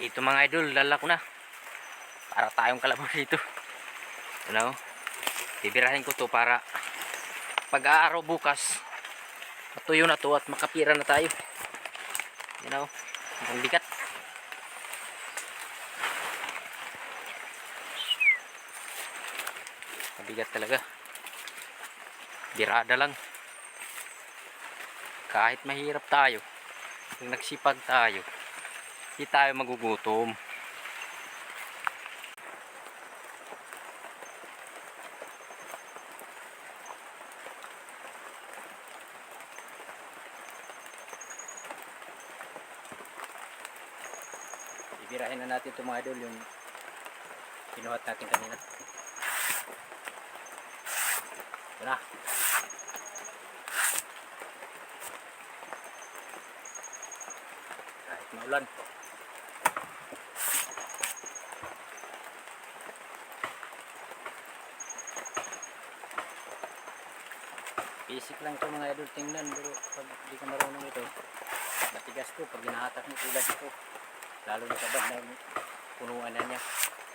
Ito mga idol, lala ko na. Para tayong kalabaw dito. Ano? Bibirahin ko to para pag-aaraw bukas, matuyo na to at makapira na tayo. You know, ang bigat. Mabigat talaga. Birada lang. Kahit mahirap tayo, kung nagsipag tayo, hindi tayo magugutom. Bibirahin na natin itong mga idol, yung kinuhat natin kanina. Ito na. Kahit maulan. Basic lang ito mga idol, tingnan. Pero pag hindi ka marunong ito, matigas to pag ginahatak mo tulad ito. Lalo na sa bandang punuan na niya,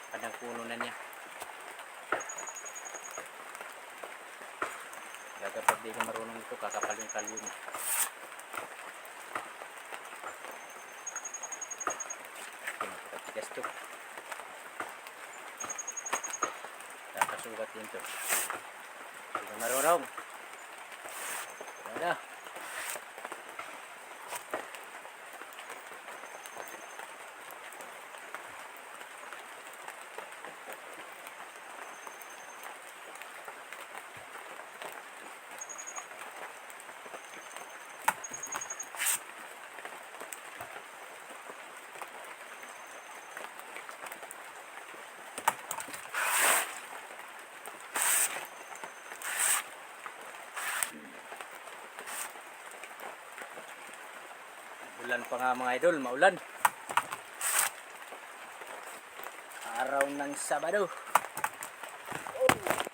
bandang puno na niya. Kaya kapag di ka marunong ito, kakapal yung kalyo mo. Matigas to. Kakasugat din to. Hindi ka marunong. Wala. Ulan pa nga mga idol, maulan. Araw ng Sabado. Oh.